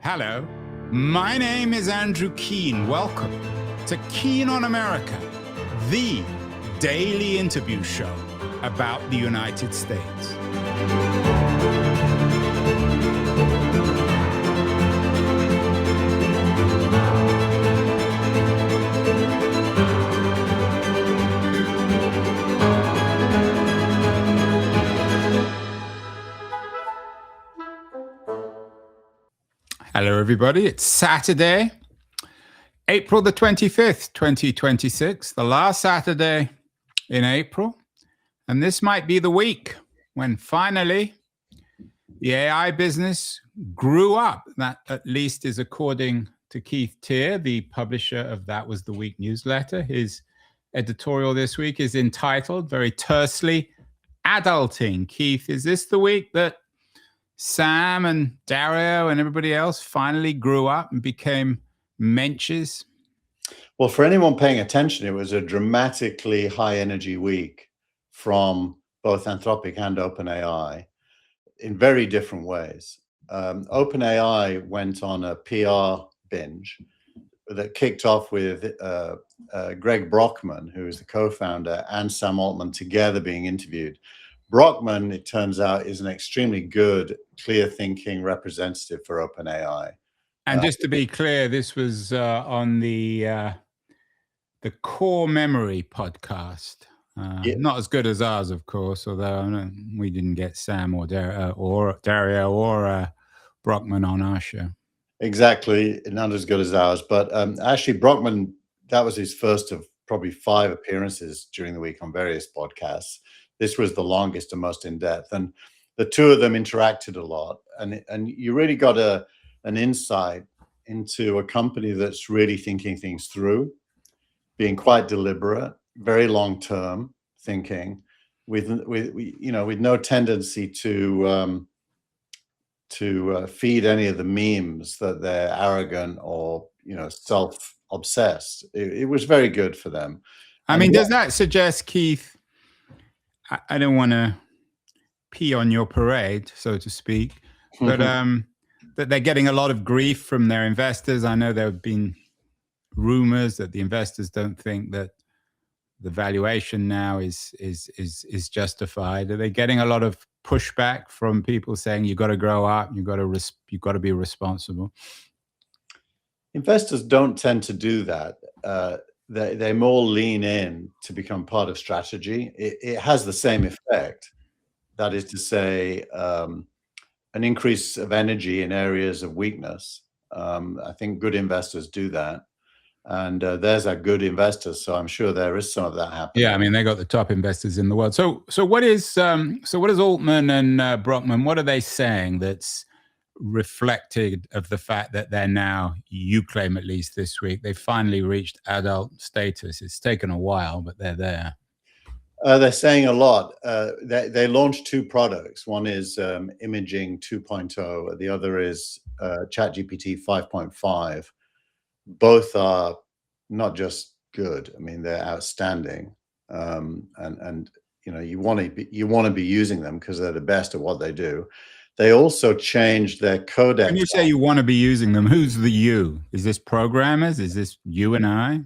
Hello, my name is Andrew Keen. Welcome to Keen on America, the daily interview show about the United States. Hello, everybody. It's Saturday, April the 25th, 2026, the last Saturday in April. And this might be the week when finally the AI business grew up. That at least is according to Keith Teare, the publisher of That Was the Week newsletter. His editorial this week is entitled, very tersely, Adulting. Keith, is this the week that Sam and Dario and everybody else finally grew up and became mensches? Well, for anyone paying attention, it was a dramatically high energy week from both Anthropic and OpenAI in very different ways. OpenAI went on a PR binge that kicked off with Greg Brockman, who is the co-founder, and Sam Altman together being interviewed. Brockman, it turns out, is an extremely good, clear-thinking representative for OpenAI. And just to be clear, this was on the Core Memory podcast. Not as good as ours, of course, although we didn't get Sam or Dario or Brockman on our show. Exactly, not as good as ours. But actually, Brockman, that was his first of probably 5 appearances during the week on various podcasts. This was the longest and most in-depth, and the two of them interacted a lot, and you really got an insight into a company that's really thinking things through, being quite deliberate, very long-term thinking, with no tendency to feed any of the memes that they're arrogant or self-obsessed. It was very good for them. I mean, does that suggest, Keith? I don't want to pee on your parade, so to speak, but that they're getting a lot of grief from their investors. I know there have been rumors that the investors don't think that the valuation now is justified. Are they getting a lot of pushback from people saying you've got to grow up, you've got to be responsible? Investors don't tend to do that. They more lean in to become part of strategy. It has the same effect. That is to say, an increase of energy in areas of weakness. I think good investors do that. And there's our good investors, so I'm sure there is some of that happening. Yeah, I mean, they got the top investors in the world. So what is Altman and Brockman? What are they saying that's reflected of the fact that they're now, you claim at least this week, they finally reached adult status? It's taken a while, but they're there. They're saying a lot. They launched 2 products. One is Imaging 2.0. The other is ChatGPT 5.5. Both are not just good. I mean, they're outstanding. And you want to be using them because they're the best at what they do. They also changed their codex. When you say you want to be using them, who's the you? Is this programmers? Is this you and I?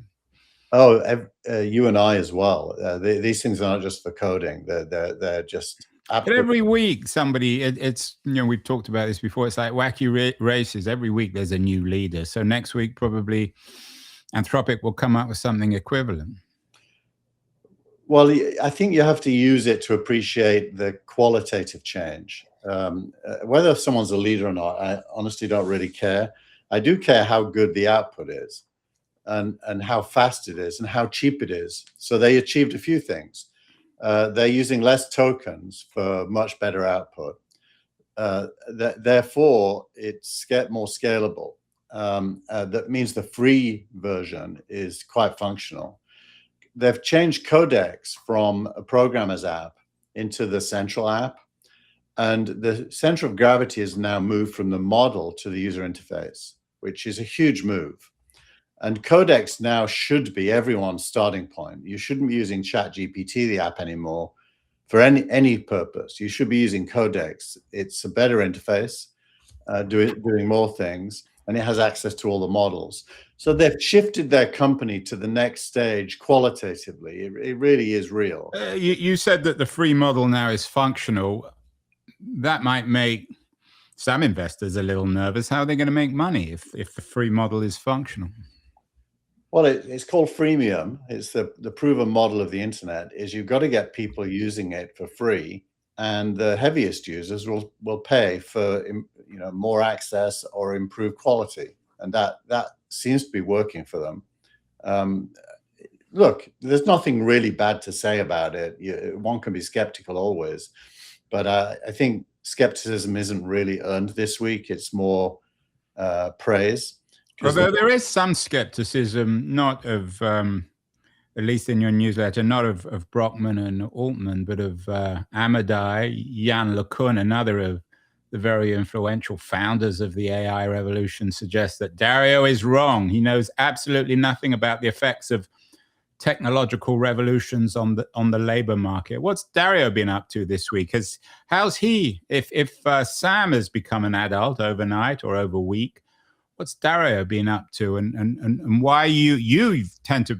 Oh, you and I as well. These things are not just for coding. They're just. But every week, somebody, it's we've talked about this before. It's like wacky races. Every week, there's a new leader. So next week, probably Anthropic will come up with something equivalent. Well, I think you have to use it to appreciate the qualitative change. Whether someone's a leader or not, I honestly don't really care. I do care how good the output is, and how fast it is, and how cheap it is. So they achieved a few things. They're using less tokens for much better output. Therefore, it's more scalable. That means the free version is quite functional. They've changed Codex from a programmer's app into the central app. And the center of gravity has now moved from the model to the user interface, which is a huge move. And Codex now should be everyone's starting point. You shouldn't be using ChatGPT, the app, anymore for any purpose. You should be using Codex. It's a better interface. doing more things, and it has access to all the models. So they've shifted their company to the next stage qualitatively. It really is real. You said that the free model now is functional. That might make some investors a little nervous. How are they going to make money if the free model is functional? Well, it's called freemium. It's the proven model of the internet. Is you've got to get people using it for free, and the heaviest users will pay for more access or improved quality, and that seems to be working for them. Look, there's nothing really bad to say about it. One can be skeptical always, but I think skepticism isn't really earned this week. It's more praise. Although there is some skepticism, not of, at least in your newsletter, not of Brockman and Altman, but of Amadei, Yann LeCun, another of the very influential founders of the AI revolution, suggests that Dario is wrong. He knows absolutely nothing about the effects of technological revolutions on the labor market. What's Dario been up to this week? How's he? If Sam has become an adult overnight or over a week, what's Dario been up to, and why you tend to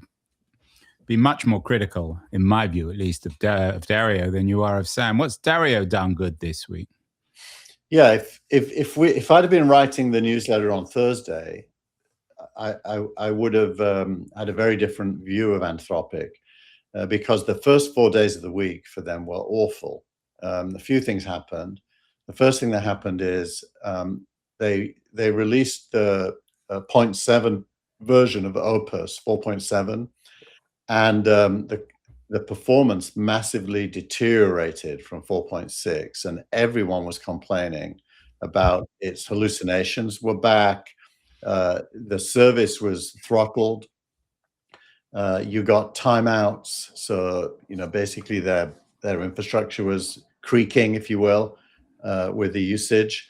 be much more critical, in my view at least, of Dario than you are of Sam? What's Dario done good this week? Yeah, if I'd have been writing the newsletter on Thursday, I would have had a very different view of Anthropic, because the first 4 days of the week for them were awful. A few things happened. The first thing that happened is they released the 0.7 version of Opus 4.7, and the performance massively deteriorated from 4.6, and everyone was complaining about its hallucinations were back. The service was throttled. You got timeouts, so basically their infrastructure was creaking, if you will, with the usage.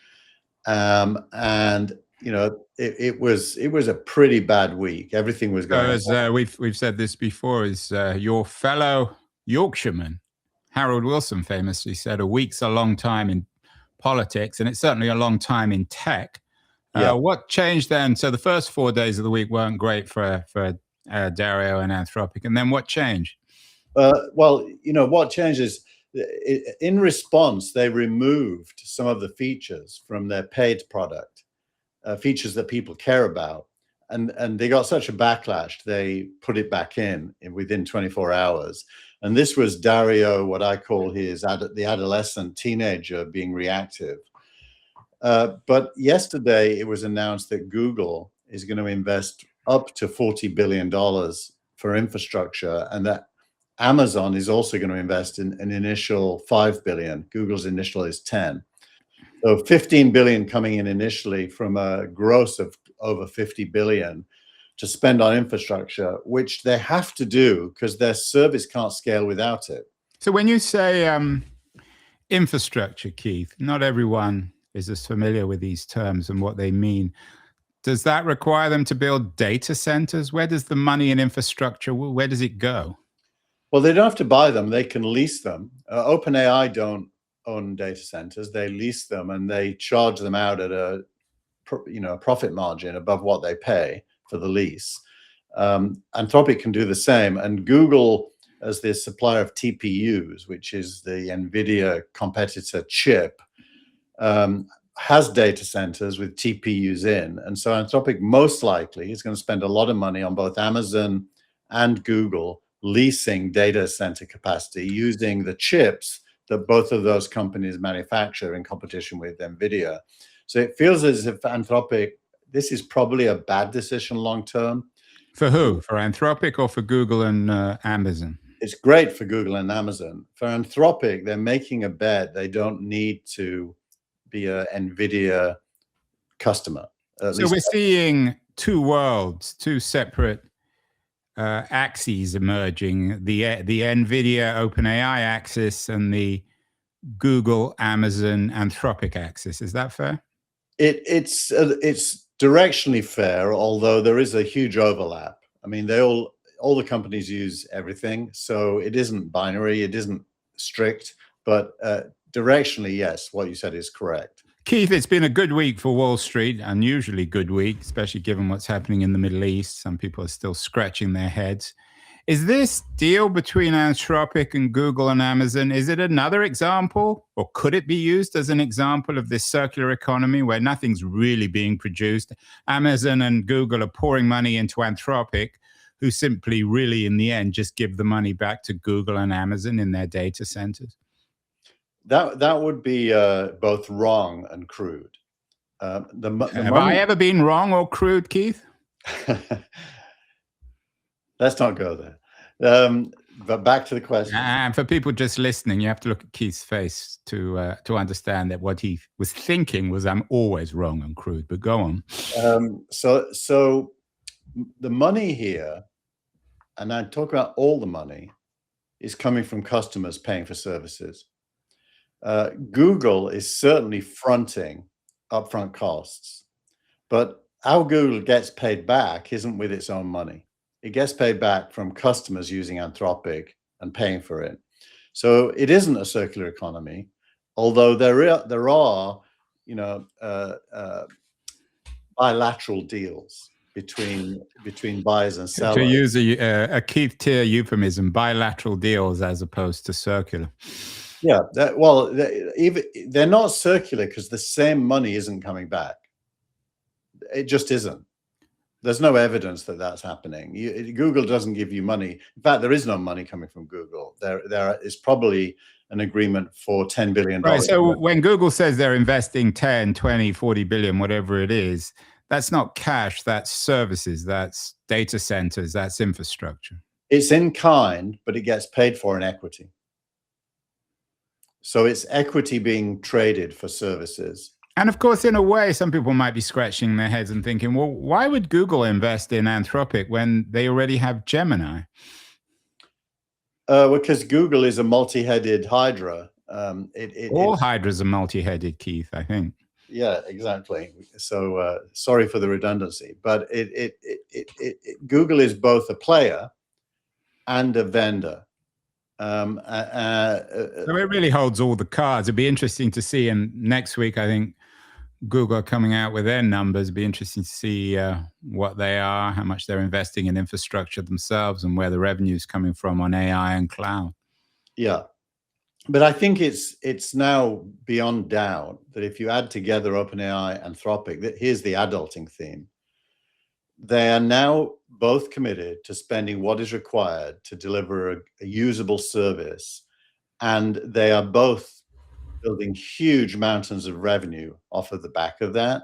And it was a pretty bad week. Everything was going. As we've said this before, is your fellow Yorkshireman Harold Wilson famously said, "A week's a long time in politics, and it's certainly a long time in tech." Yeah. What changed then? So the first 4 days of the week weren't great for Dario and Anthropic, and then what changed? Well, what changed is, in response, they removed some of the features from their paid product, features that people care about, and they got such a backlash, they put it back in within 24 hours. And this was Dario, what I call the adolescent teenager being reactive. But yesterday it was announced that Google is going to invest up to $40 billion for infrastructure, and that Amazon is also going to invest in an initial $5 billion. Google's initial is 10. So 15 billion coming in initially from a gross of over 50 billion to spend on infrastructure, which they have to do because their service can't scale without it. So when you say infrastructure, Keith, not everyone is as familiar with these terms and what they mean. Does that require them to build data centers? Where does the money in infrastructure, where does it go? Well, they don't have to buy them. They can lease them. OpenAI don't own data centers. They lease them, and they charge them out at a profit margin above what they pay for the lease. Anthropic can do the same, and Google, as the supplier of TPUs, which is the NVIDIA competitor chip, has data centers with TPUs in. And so Anthropic most likely is going to spend a lot of money on both Amazon and Google leasing data center capacity using the chips that both of those companies manufacture in competition with NVIDIA. So it feels as if Anthropic, this is probably a bad decision long term. For who? For Anthropic or for Google and Amazon? It's great for Google and Amazon. For Anthropic, they're making a bet they don't need to be a NVIDIA customer. So we're seeing two worlds, two separate axes emerging, the NVIDIA OpenAI axis and the Google, Amazon, Anthropic axis. Is that fair? It's directionally fair, although there is a huge overlap. I mean, all the companies use everything, so it isn't binary, it isn't strict, but directionally, yes, what you said is correct. Keith, it's been a good week for Wall Street, unusually good week, especially given what's happening in the Middle East. Some people are still scratching their heads. Is this deal between Anthropic and Google and Amazon, is it another example, or could it be used as an example of this circular economy where nothing's really being produced? Amazon and Google are pouring money into Anthropic, who simply really, in the end, just give the money back to Google and Amazon in their data centers? That would be both wrong and crude. Have I ever been wrong or crude, Keith? Let's not go there. But back to the question. And for people just listening, you have to look at Keith's face to understand that what he was thinking was, I'm always wrong and crude. But go on. So the money here, and I talk about all the money, is coming from customers paying for services. Google is certainly fronting upfront costs, but how Google gets paid back isn't with its own money. It gets paid back from customers using Anthropic and paying for it. So it isn't a circular economy, although there are bilateral deals between buyers and sellers. To use a Keith Tier euphemism, bilateral deals as opposed to circular. Yeah, they're not circular because the same money isn't coming back. It just isn't. There's no evidence that that's happening. Google doesn't give you money. In fact, there is no money coming from Google. There is probably an agreement for $10 billion. Right, so when Google says they're investing 10, 20, 40 billion, whatever it is, that's not cash, that's services, that's data centers, that's infrastructure. It's in kind, but it gets paid for in equity. So it's equity being traded for services. And of course, in a way, some people might be scratching their heads and thinking, well, why would Google invest in Anthropic when they already have Gemini? Because Google is a multi-headed hydra. All hydras are multi-headed, Keith, I think. Yeah, exactly. So sorry for the redundancy, but Google is both a player and a vendor. So it really holds all the cards. It'd be interesting to see. And next week, I think Google are coming out with their numbers. It'd be interesting to see what they are, how much they're investing in infrastructure themselves, and where the revenue is coming from on AI and cloud. Yeah, but I think it's now beyond doubt that if you add together OpenAI, Anthropic, here's the adulting theme. They are now both committed to spending what is required to deliver a usable service, and they are both building huge mountains of revenue off of the back of that,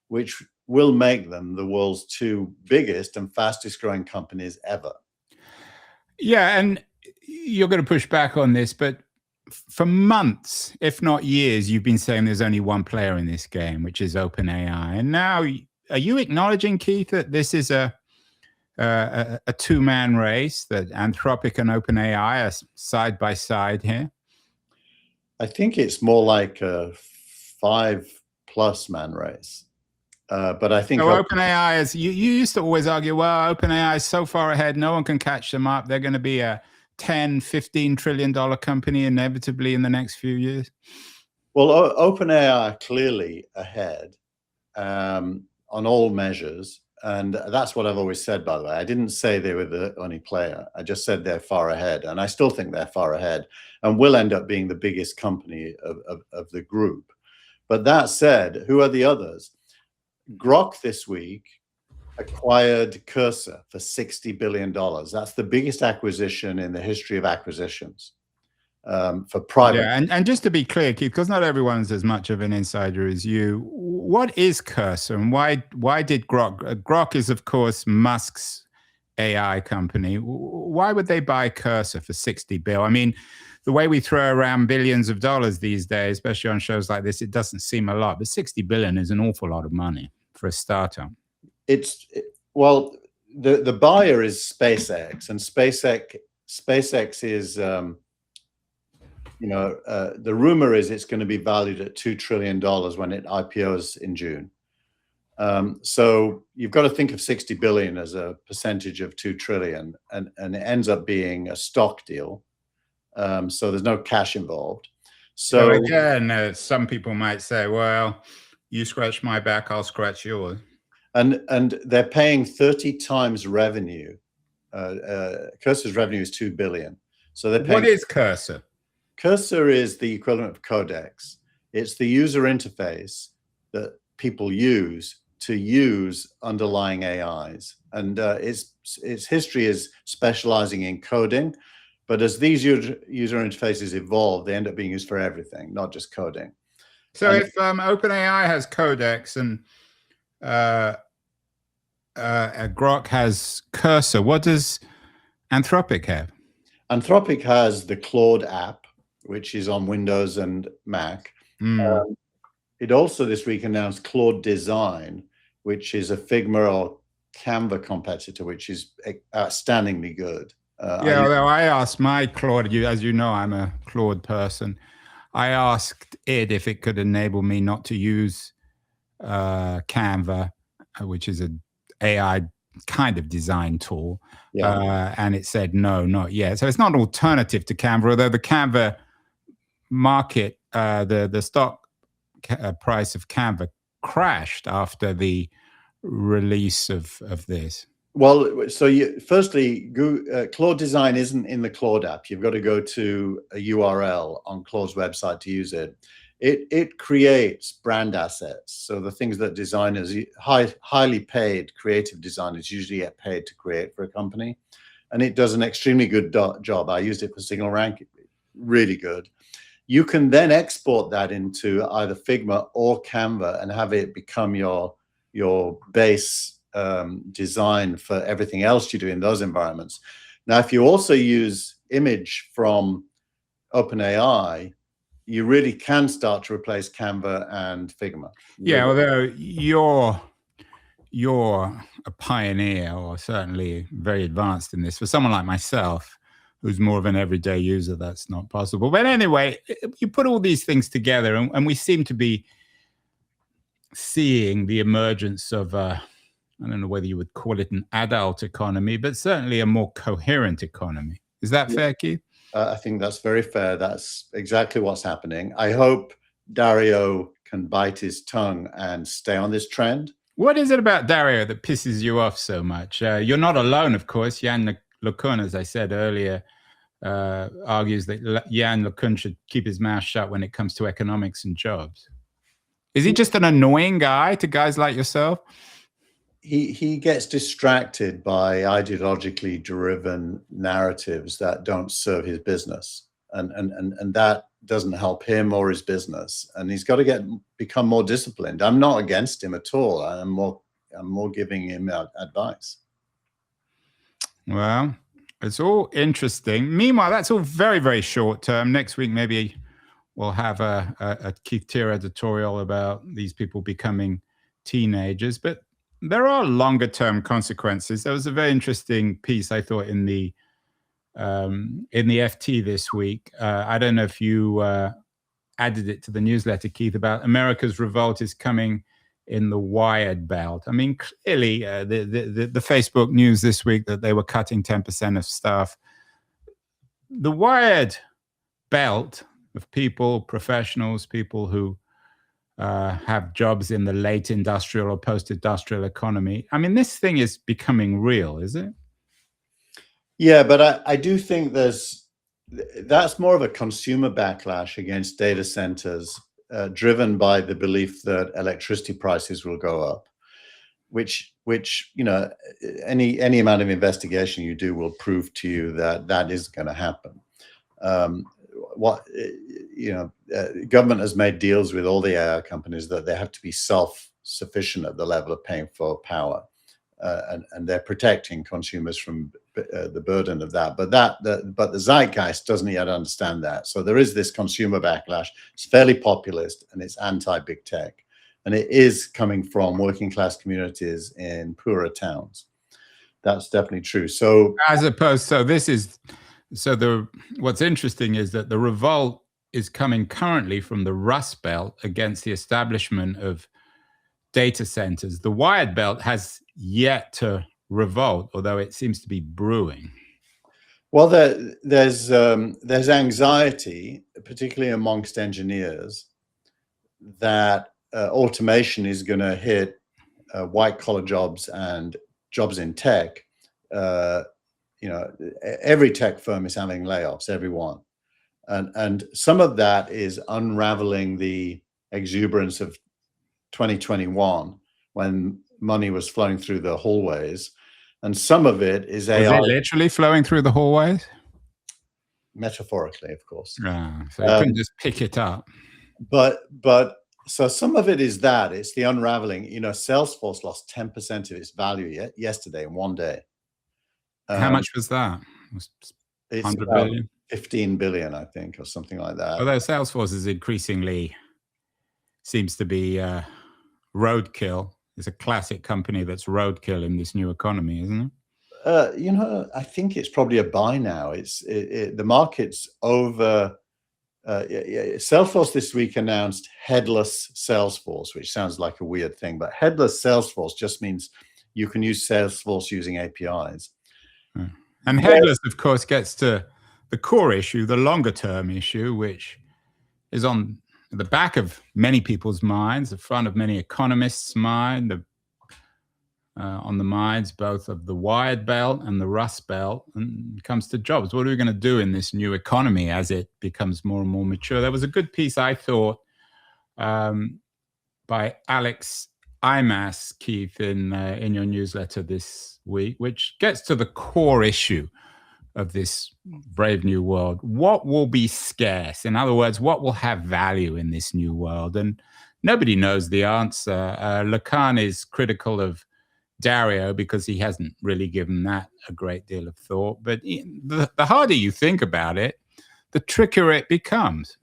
which will make them the world's two biggest and fastest growing companies ever. Yeah, and you're going to push back on this, but for months, if not years, you've been saying there's only one player in this game, which is OpenAI. And now, are you acknowledging, Keith, that this is a two-man race, that Anthropic and OpenAI are side by side here? I think it's more like a 5+ man race. But I think so OpenAI is, you used to always argue, well, OpenAI is so far ahead, no one can catch them up. They're going to be a $10-15 trillion company inevitably in the next few years. Well, OpenAI are clearly ahead on all measures. And that's what I've always said, by the way. I didn't say they were the only player. I just said they're far ahead. And I still think they're far ahead and will end up being the biggest company of the group. But that said, who are the others? Grok this week acquired Cursor for $60 billion. That's the biggest acquisition in the history of acquisitions for private. Yeah, and just to be clear, Keith, because not everyone's as much of an insider as you, what is Cursor and why did Grok? Grok is, of course, Musk's AI company. Why would they buy Cursor for $60 billion? I mean, the way we throw around billions of dollars these days, especially on shows like this, it doesn't seem a lot, but $60 billion is an awful lot of money for a startup. Well, the buyer is SpaceX, and SpaceX is, the rumor is it's going to be valued at $2 trillion when it IPOs in June. So you've got to think of 60 billion as a percentage of 2 trillion, and it ends up being a stock deal. So there's no cash involved. So again, some people might say, well, you scratch my back, I'll scratch yours. And they're paying 30 times revenue. Cursor's revenue is 2 billion. So they're paying. What is Cursor? Cursor is the equivalent of Codex. It's the user interface that people use to use underlying AIs. And its history is specializing in coding. But as these user interfaces evolve, they end up being used for everything, not just coding. So if OpenAI has Codex and Grok has Cursor, what does Anthropic have? Anthropic has the Claude app, which is on Windows and Mac. It also this week announced Claude Design, which is a Figma or Canva competitor, which is outstandingly good. Yeah, although I asked my Claude, as you know, I'm a Claude person. I asked it if it could enable me not to use Canva, which is an AI kind of design tool. Yeah. And it said, no, not yet. So it's not an alternative to Canva, although the Canva market, the stock price of Canva crashed after the release of this. Well, so firstly, Claude Design isn't in the Claude app. You've got to go to a URL on Claude's website to use it. It creates brand assets. So the things that designers, highly paid creative designers usually get paid to create for a company. And it does an extremely good job. I used it for Signal Rank, really good. You can then export that into either Figma or Canva and have it become your base design for everything else you do in those environments. Now, if you also use image from OpenAI, you really can start to replace Canva and Figma. Yeah, although you're a pioneer, or certainly very advanced in this. For someone like myself, who's more of an everyday user, that's not possible. But anyway, you put all these things together, and we seem to be seeing the emergence of I don't know whether you would call it an adult economy, but certainly a more coherent economy. Is that fair, Keith? I think that's very fair. That's exactly what's happening. I hope Dario can bite his tongue and stay on this trend. What is it about Dario that pisses you off so much? You're not alone, of course. Yann LeCun, as I said earlier, argues that Yann LeCun should keep his mouth shut when it comes to economics and jobs. Is he just an annoying guy to guys like yourself? He gets distracted by ideologically driven narratives that don't serve his business, and that doesn't help him or his business. And he's got to become more disciplined. I'm not against him at all. I'm more giving him advice. Well, it's all interesting. Meanwhile, that's all very, very short term. Next week, maybe we'll have a Keith Teare editorial about these people becoming teenagers, but there are longer term consequences. There was a very interesting piece, I thought, in the FT this week. I don't know if you added it to the newsletter, Keith, about America's revolt is coming in the Wired Belt. I mean, clearly, the Facebook news this week that they were cutting 10% of staff. The Wired Belt of people, professionals, people who have jobs in the late industrial or post-industrial economy. I mean, this thing is becoming real, is it? Yeah, but I do think that's more of a consumer backlash against data centers, driven by the belief that electricity prices will go up, which you know, any amount of investigation you do will prove to you that is going to happen. Government has made deals with all the AI companies that they have to be self-sufficient at the level of paying for power, and they're protecting consumers from the burden of that. But the zeitgeist doesn't yet understand that. So there is this consumer backlash. It's fairly populist and it's anti-big tech, and it is coming from working class communities in poorer towns. That's definitely true. So as opposed, what's interesting is that the revolt is coming currently from the Rust Belt against the establishment of data centers. The Wired Belt has yet to revolt, although it seems to be brewing. Well, there's anxiety, particularly amongst engineers, that automation is going to hit white collar jobs and jobs in tech. Every tech firm is having layoffs, everyone, and some of that is unraveling the exuberance of 2021 when money was flowing through the hallways, and some of it is AI. Was it literally flowing through the hallways? Metaphorically, of course. So you couldn't just pick it up. But so some of it is that it's the unraveling. Salesforce lost 10% of its value yesterday in one day. How much was that? It's 100 about billion? 15 billion, I think, or something like that. Although Salesforce is increasingly seems to be roadkill. It's a classic company that's roadkill in this new economy, isn't it? I think it's probably a buy now. The market's over. Salesforce this week announced headless Salesforce, which sounds like a weird thing, but headless Salesforce just means you can use Salesforce using APIs. And headless, of course, gets to the core issue, the longer term issue, which is on the back of many people's minds, the front of many economists' mind, on the minds both of the Wired Belt and the Rust Belt, and it comes to jobs. What are we going to do in this new economy as it becomes more and more mature? There was a good piece, I thought, by Alex Imas, Keith, in your newsletter this week, which gets to the core issue of this brave new world. What will be scarce? In other words, what will have value in this new world? And nobody knows the answer. Lacan is critical of Dario because he hasn't really given that a great deal of thought. But the harder you think about it, the trickier it becomes.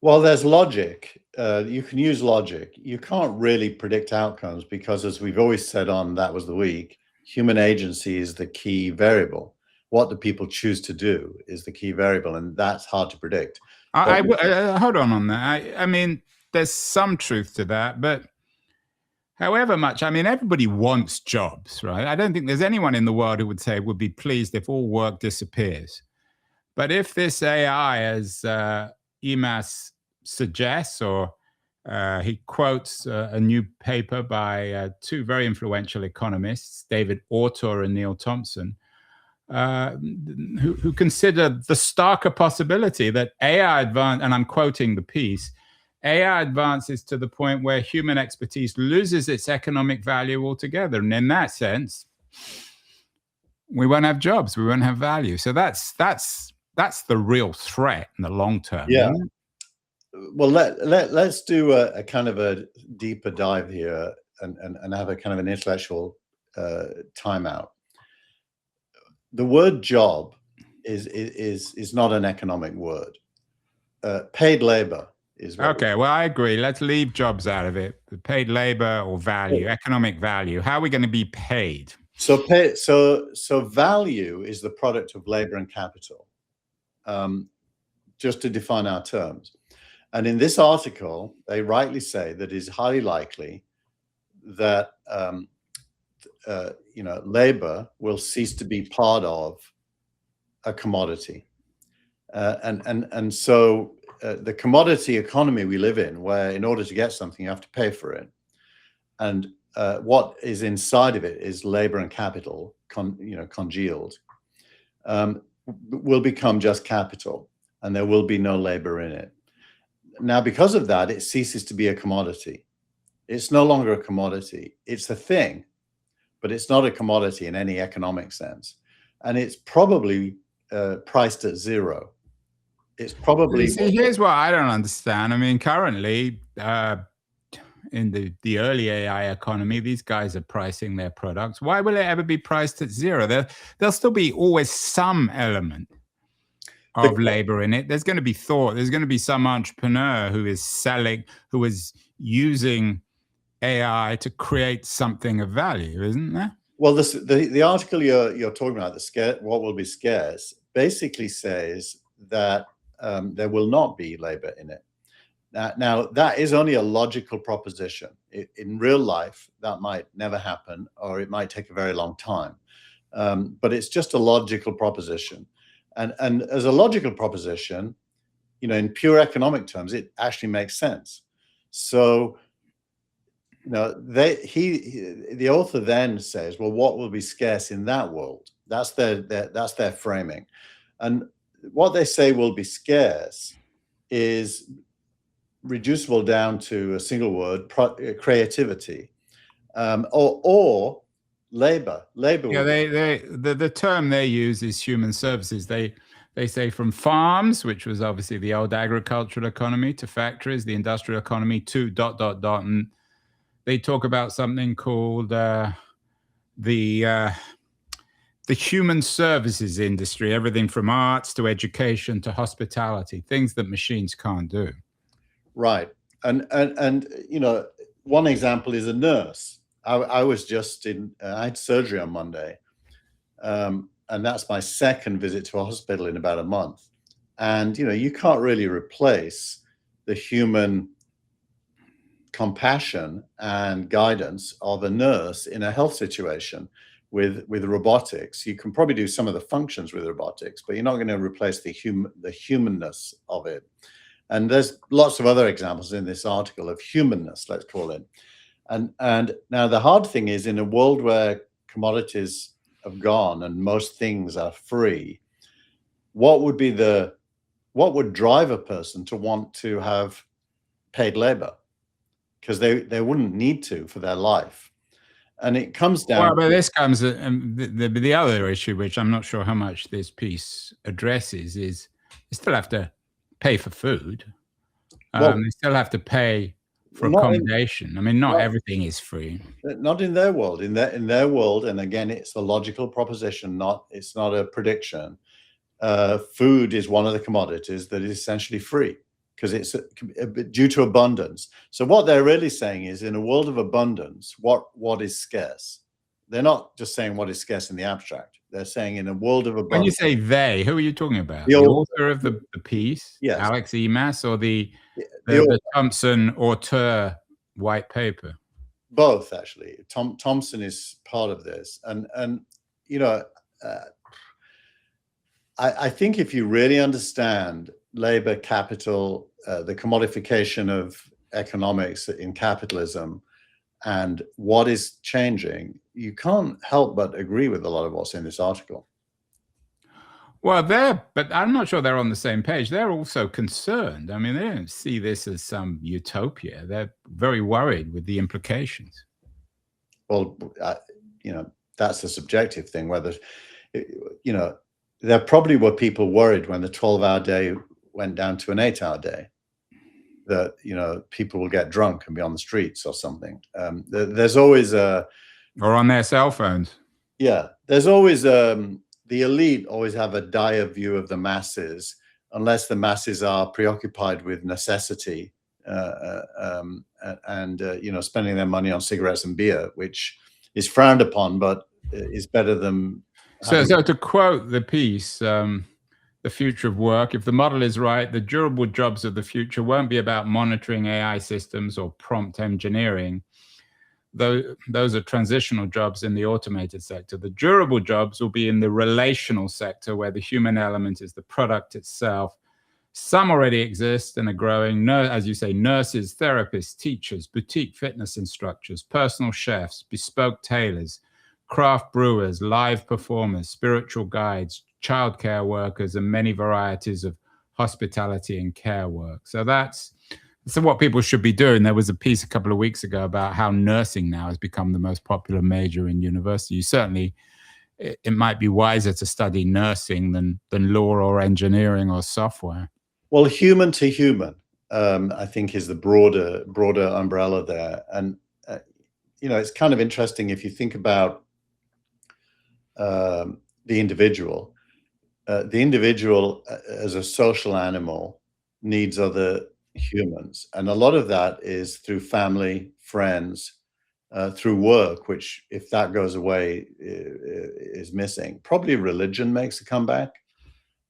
Well, there's logic. You can use logic. You can't really predict outcomes because, as we've always said on That Was the Week, human agency is the key variable. What do people choose to do is the key variable, and that's hard to predict. Hold on that. I mean, there's some truth to that, but however much, I mean, everybody wants jobs, right? I don't think there's anyone in the world who would say would be pleased if all work disappears. But if this AI, as Imas suggests, or he quotes a new paper by two very influential economists, David Autor and Neil Thompson, who consider the starker possibility that AI advance, and I'm quoting the piece, AI advances to the point where human expertise loses its economic value altogether. And in that sense, we won't have jobs, we won't have value. So that's the real threat in the long term. Yeah. Well, let's do a kind of a deeper dive here and have a kind of an intellectual timeout. The word job is not an economic word. Paid labor is okay. Well, I agree. Let's leave jobs out of it. The paid labor or value, economic value. How are we going to be paid? So value is the product of labor and capital. Just to define our terms. And in this article, they rightly say that it is highly likely that labor will cease to be part of a commodity, and so the commodity economy we live in, where in order to get something you have to pay for it, and what is inside of it is labor and capital congealed, will become just capital, and there will be no labor in it. Now, because of that, it ceases to be a commodity. It's no longer a commodity. It's a thing, but it's not a commodity in any economic sense. And it's probably priced at zero. It's probably... See, here's what I don't understand. I mean, currently, in the early AI economy, these guys are pricing their products. Why will it ever be priced at zero? There'll still be always some element of labor in it. There's going to be thought. There's going to be some entrepreneur who is using AI to create something of value, isn't there? Well, the article you're talking about, what will be scarce, basically says that there will not be labor in it. Now, that is only a logical proposition. In real life, that might never happen, or it might take a very long time. but it's just a logical proposition. And as a logical proposition, in pure economic terms, it actually makes sense. So, the author then says, well, what will be scarce in that world? That's their framing. And what they say will be scarce is reducible down to a single word: creativity, or labor. Yeah, the term they use is human services. They say from farms, which was obviously the old agricultural economy, to factories, the industrial economy, to ... And they talk about something called the human services industry, everything from arts to education to hospitality, things that machines can't do. Right. And one example is a nurse. I was just I had surgery on Monday. And that's my second visit to a hospital in about a month. And, you can't really replace the human compassion and guidance of a nurse in a health situation with robotics. You can probably do some of the functions with robotics, but you're not going to replace the humanness of it. And there's lots of other examples in this article of humanness, let's call it. And now the hard thing is, in a world where commodities have gone and most things are free, what would drive a person to want to have paid labor? Because they wouldn't need to for their life. And it comes down. Well, but this comes the other issue, which I'm not sure how much this piece addresses, is you still have to pay for food. They still have to pay for accommodation. I mean, not everything is free. Not in their world. In their world, and again, it's a logical proposition. It's not a prediction. Food is one of the commodities that is essentially free because it's due to abundance. So what they're really saying is, in a world of abundance, what is scarce? They're not just saying what is scarce in the abstract. They're saying in a world of abundance. When you say they, who are you talking about? The author of the piece, yes. Alex Emas, or the Thompson auteur white paper? Both, actually. Thompson is part of this, and I think if you really understand labor, capital, the commodification of economics in capitalism, and what is changing, you can't help but agree with a lot of what's in this article. Well, but I'm not sure they're on the same page. They're also concerned. I mean, they don't see this as some utopia. They're very worried with the implications. Well, that's a subjective thing. Whether, there probably were people worried when the 12-hour day went down to an 8-hour day, that, people will get drunk and be on the streets or something. There's always or on their cell phones. Yeah, there's always the elite always have a dire view of the masses, unless the masses are preoccupied with necessity and spending their money on cigarettes and beer, which is frowned upon, but is better than. So to quote the piece, The Future of Work, if the model is right, the durable jobs of the future won't be about monitoring AI systems or prompt engineering. Those are transitional jobs in the automated sector. The durable jobs will be in the relational sector, where the human element is the product itself. Some already exist and are growing, as you say, nurses, therapists, teachers, boutique fitness instructors, personal chefs, bespoke tailors, craft brewers, live performers, spiritual guides, childcare workers, and many varieties of hospitality and care work. So that's what people should be doing. There was a piece a couple of weeks ago about how nursing now has become the most popular major in university. Certainly, it might be wiser to study nursing than law or engineering or software. Well, human to human, I think, is the broader umbrella there. And, it's kind of interesting if you think about the individual. The individual as a social animal needs other humans. And a lot of that is through family, friends, through work, which, if that goes away, is missing. Probably religion makes a comeback.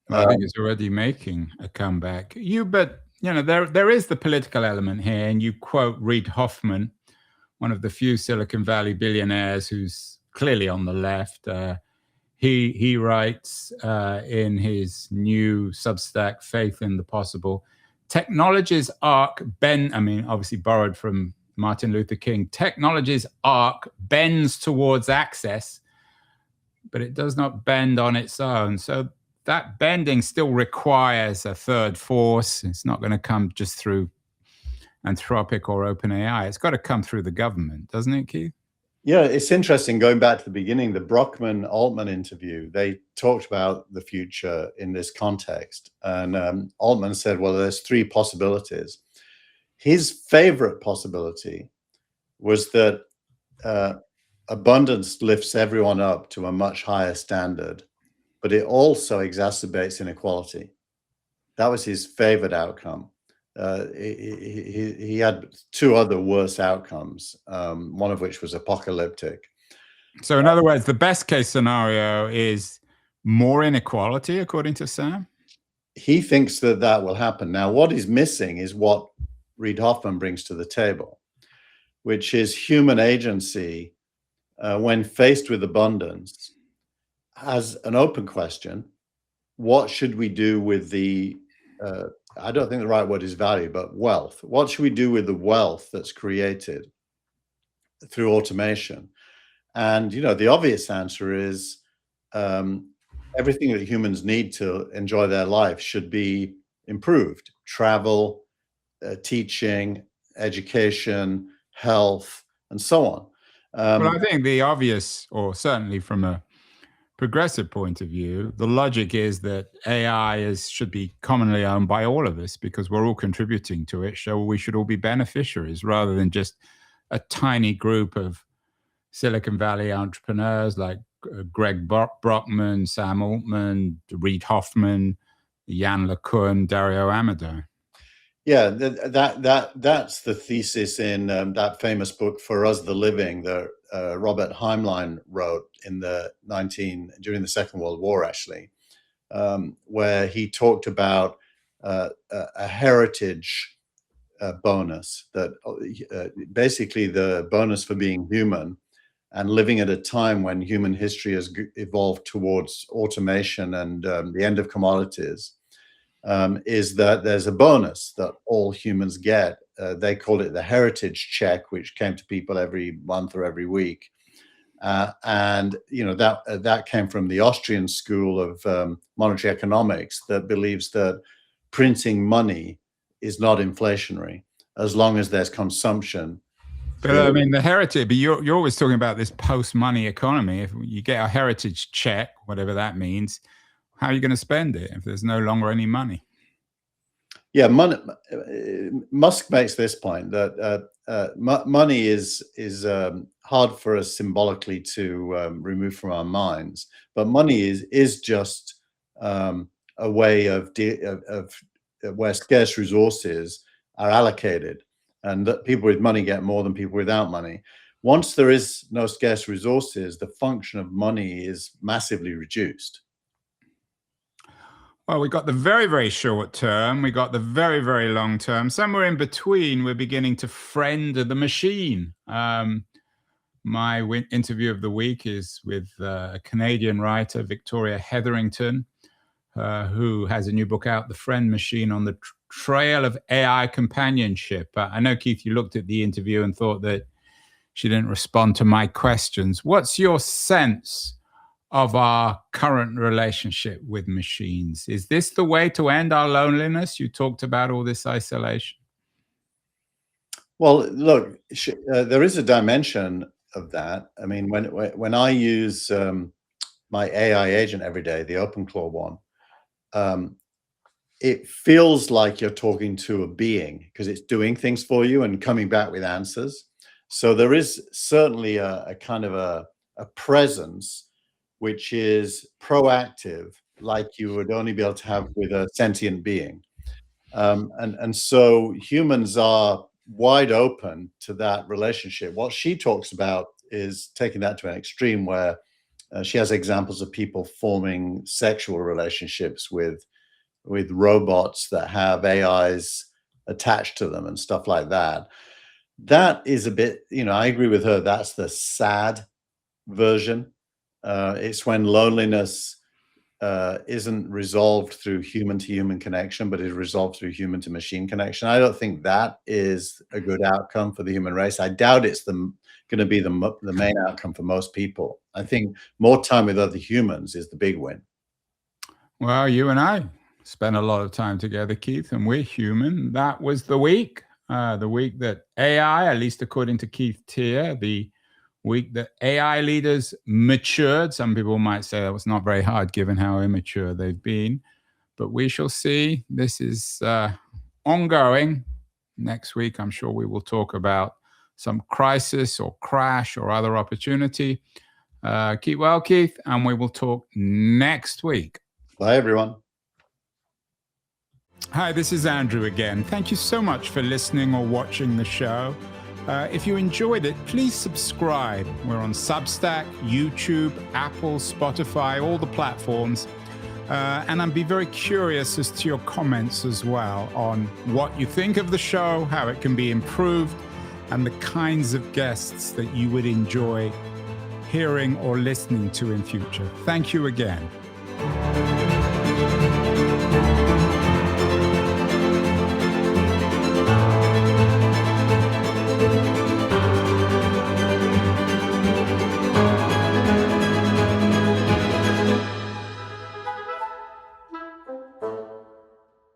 I think it's already making a comeback. But there is the political element here, and you quote Reid Hoffman, one of the few Silicon Valley billionaires who's clearly on the left. he writes in his new Substack, Faith in the Possible, technology's arc I mean, obviously borrowed from Martin Luther King, technology's arc bends towards access, but it does not bend on its own. So that bending still requires a third force. It's not going to come just through Anthropic or OpenAI. It's got to come through the government, doesn't it, Keith? Yeah, it's interesting going back to the beginning, the Brockman-Altman interview, they talked about the future in this context. And Altman said, well, there's three possibilities. His favorite possibility was that abundance lifts everyone up to a much higher standard, but it also exacerbates inequality. That was his favorite outcome. He had two other worse outcomes, one of which was apocalyptic. So in other words, the best case scenario is more inequality, according to Sam? He thinks that that will happen. Now, what is missing is what Reid Hoffman brings to the table, which is human agency when faced with abundance as an open question. What should we do with the I don't think the right word is value, but wealth. What should we do with the wealth that's created through automation? And, you know, the obvious answer is everything that humans need to enjoy their life should be improved. Travel, teaching, education, health, and so on. Well, I think the obvious, or certainly from a progressive point of view, the logic is that AI should be commonly owned by all of us because we're all contributing to it. So we should all be beneficiaries rather than just a tiny group of Silicon Valley entrepreneurs like Greg Brockman, Sam Altman, Reid Hoffman, Yann LeCun, Dario Amodei. Yeah, that's the thesis in that famous book, For Us the Living, that Robert Heinlein wrote during the Second World War, actually, where he talked about a heritage bonus, that basically the bonus for being human and living at a time when human history has evolved towards automation and the end of commodities. Is that there's a bonus that all humans get. They called it the heritage check, which came to people every month or every week. And, you know, that came from the Austrian school of monetary economics that believes that printing money is not inflationary as long as there's consumption. But I mean, the heritage, but you're always talking about this post-money economy. If you get a heritage check, whatever that means, how are you going to spend it if there's no longer any money? Yeah, Musk makes this point that money is hard for us symbolically to remove from our minds, but money is just a way of where scarce resources are allocated, and that people with money get more than people without money. Once there is no scarce resources, the function of money is massively reduced. Well, we got the very, very short term. We got the very, very long term. Somewhere in between, we're beginning to friend the machine. My interview of the week is with a Canadian writer, Victoria Hetherington, who has a new book out, The Friend Machine, on the trail of AI companionship. I know, Keith, you looked at the interview and thought that she didn't respond to my questions. What's your sense of our current relationship with machines? Is this the way to end our loneliness? You talked about all this isolation. Well, look, there is a dimension of that. I mean, when I use my AI agent every day, the OpenClaw one, it feels like you're talking to a being because it's doing things for you and coming back with answers. So there is certainly a kind of a presence which is proactive, like you would only be able to have with a sentient being. And so humans are wide open to that relationship. What she talks about is taking that to an extreme where she has examples of people forming sexual relationships with robots that have AIs attached to them and stuff like that. That is a bit, you know, I agree with her. That's the sad version It's when loneliness isn't resolved through human-to-human connection, but is resolved through human-to-machine connection. I don't think that is a good outcome for the human race. I doubt it's going to be the main outcome for most people. I think more time with other humans is the big win. Well, you and I spent a lot of time together, Keith, and we're human. That was the week that AI, at least according to Keith Teare, the week that AI leaders matured. Some people might say that was not very hard given how immature they've been, but we shall see. This is ongoing. Next week, I'm sure we will talk about some crisis or crash or other opportunity. Keep well, Keith, and we will talk next week. Bye, everyone. Hi, this is Andrew again. Thank you so much for listening or watching the show. If you enjoyed it, please subscribe. We're on Substack, YouTube, Apple, Spotify, all the platforms. And I'd be very curious as to your comments as well on what you think of the show, how it can be improved, and the kinds of guests that you would enjoy hearing or listening to in future. Thank you again.